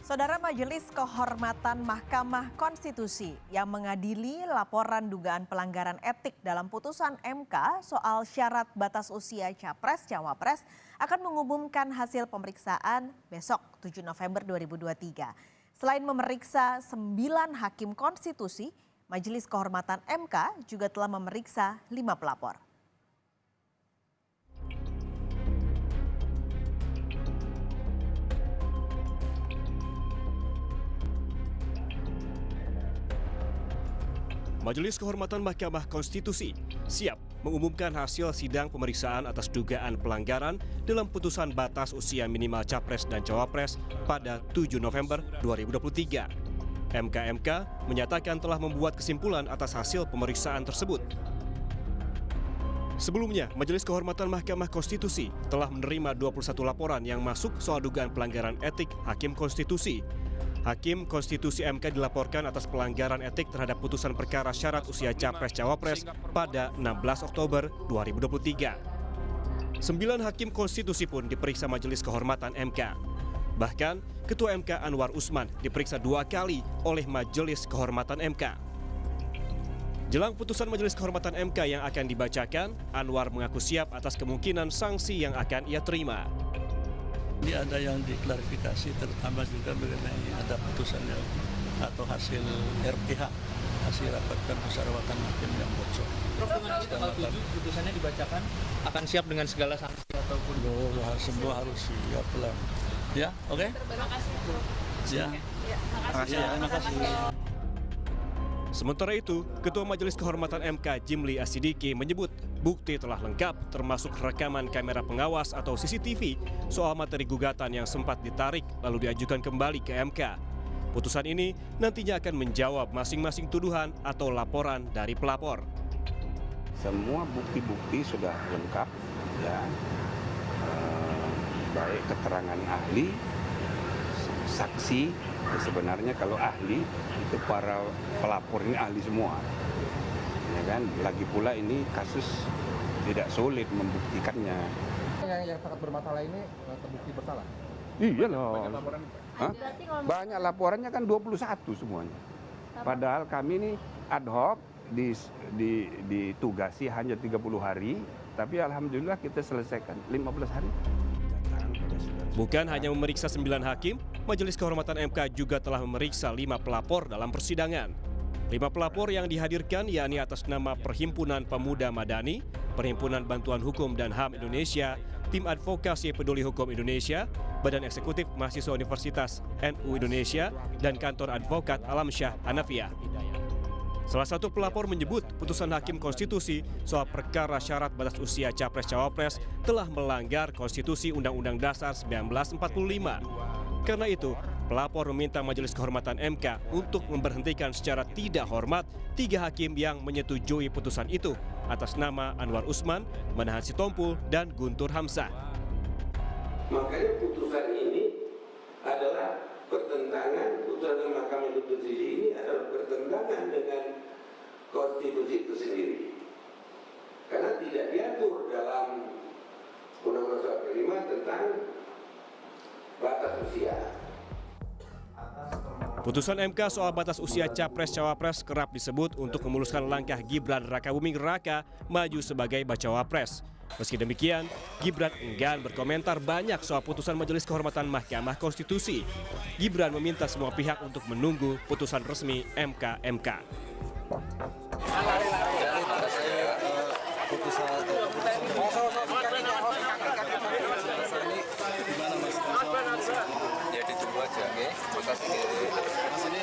Saudara, Majelis Kehormatan Mahkamah Konstitusi yang mengadili laporan dugaan pelanggaran etik dalam putusan MK soal syarat batas usia Capres-Cawapres akan mengumumkan hasil pemeriksaan besok 7 November 2023. Selain memeriksa 9 hakim konstitusi, Majelis Kehormatan MK juga telah memeriksa 5 pelapor. Majelis Kehormatan Mahkamah Konstitusi siap mengumumkan hasil sidang pemeriksaan atas dugaan pelanggaran dalam putusan batas usia minimal Capres dan Cawapres pada 7 November 2023. MKMK menyatakan telah membuat kesimpulan atas hasil pemeriksaan tersebut. Sebelumnya, Majelis Kehormatan Mahkamah Konstitusi telah menerima 21 laporan yang masuk soal dugaan pelanggaran etik Hakim Konstitusi. Hakim Konstitusi MK dilaporkan atas pelanggaran etik terhadap putusan perkara syarat usia Capres-Cawapres pada 16 Oktober 2023. 9 Hakim Konstitusi pun diperiksa Majelis Kehormatan MK. Bahkan, Ketua MK Anwar Usman diperiksa 2 kali oleh Majelis Kehormatan MK. Jelang putusan Majelis Kehormatan MK yang akan dibacakan, Anwar mengaku siap atas kemungkinan sanksi yang akan ia terima. Ini ada yang diklarifikasi, terutama juga mengenai ada putusannya atau hasil RPH, hasil rapat permusyawaratan hakim yang bocor. Prof, dengan ini tanggal 7 putusannya dibacakan, akan siap dengan segala sanksi ataupun? Semua harus siap lah. Ya, oke? Terima kasih, Prof. Ya, terima kasih. Sementara itu, Ketua Majelis Kehormatan MK Jimli Asidiki menyebut bukti telah lengkap termasuk rekaman kamera pengawas atau CCTV soal materi gugatan yang sempat ditarik lalu diajukan kembali ke MK. Putusan ini nantinya akan menjawab masing-masing tuduhan atau laporan dari pelapor. Semua bukti-bukti sudah lengkap, ya, baik keterangan ahli, saksi. Sebenarnya kalau ahli itu para pelapor ini ahli semua, ya kan. Lagi pula ini kasus tidak sulit membuktikannya. Yang sangat bermasalah ini terbukti bersalah. Iya loh. Banyak laporan. Hah? Banyak laporannya kan 21 semuanya. Padahal kami ini ad hoc ditugasi hanya 30 hari, tapi alhamdulillah kita selesaikan 15 hari. Bukan hanya memeriksa 9 hakim, Majelis Kehormatan MK juga telah memeriksa 5 pelapor dalam persidangan. 5 pelapor yang dihadirkan yakni atas nama Perhimpunan Pemuda Madani, Perhimpunan Bantuan Hukum dan HAM Indonesia, Tim Advokasi Peduli Hukum Indonesia, Badan Eksekutif Mahasiswa Universitas NU Indonesia, dan Kantor Advokat Alamsyah Hanafiah. Salah satu pelapor menyebut putusan Hakim Konstitusi soal perkara syarat batas usia Capres-Cawapres telah melanggar Konstitusi Undang-Undang Dasar 1945. Karena itu, pelapor meminta Majelis Kehormatan MK untuk memberhentikan secara tidak hormat 3 hakim yang menyetujui putusan itu atas nama Anwar Usman, Manahan Sitompul, dan Guntur Hamzah. Makanya putusan ini adalah pertentangan, putusan Mahkamah Konstitusi ini adalah bertentangan dengan konstitusi itu sendiri, karena tidak diatur dalam Undang-Undang 45 tentang batas usia. Putusan MK soal batas usia Capres-Cawapres kerap disebut untuk memuluskan langkah Gibran Rakabuming Raka maju sebagai bacawa pres. Meski demikian, Gibran enggan berkomentar banyak soal putusan Majelis Kehormatan Mahkamah Konstitusi. Gibran meminta semua pihak untuk menunggu putusan resmi MKMK. Ya ditunggu aja, oke? Makasih. Mas ini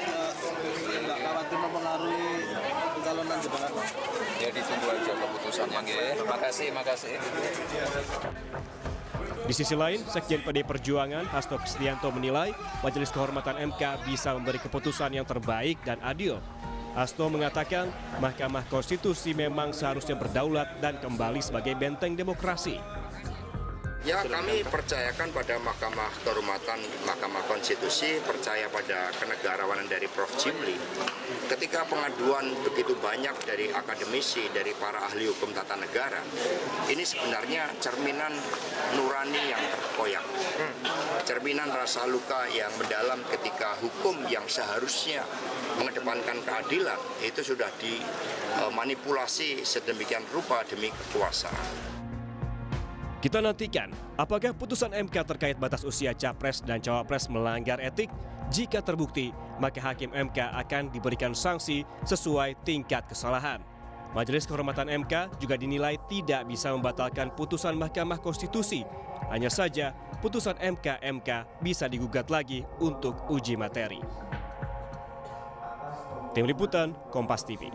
nggak khawatir mempengaruhi pencalonan juga? Ya ditunggu aja keputusannya, oke? Makasih. Di sisi lain, Sekjen PDI Perjuangan Hasto Kristianto menilai Majelis Kehormatan MK bisa memberi keputusan yang terbaik dan adil. Hasto mengatakan Mahkamah Konstitusi memang seharusnya berdaulat dan kembali sebagai benteng demokrasi. Ya, kami percayakan pada Mahkamah Kehormatan Mahkamah Konstitusi, percaya pada kenegarawanan dari Prof. Jimli. Ketika pengaduan begitu banyak dari akademisi, dari para ahli hukum tata negara, ini sebenarnya cerminan nurani yang terkoyak. Cerminan rasa luka yang mendalam ketika hukum yang seharusnya mengedepankan keadilan itu sudah dimanipulasi sedemikian rupa demi kekuasaan. Kita nantikan apakah putusan MK terkait batas usia capres dan cawapres melanggar etik. Jika terbukti, maka hakim MK akan diberikan sanksi sesuai tingkat kesalahan. Majelis Kehormatan MK juga dinilai tidak bisa membatalkan putusan Mahkamah Konstitusi. Hanya saja putusan MK bisa digugat lagi untuk uji materi. Tim Liputan, Kompas TV.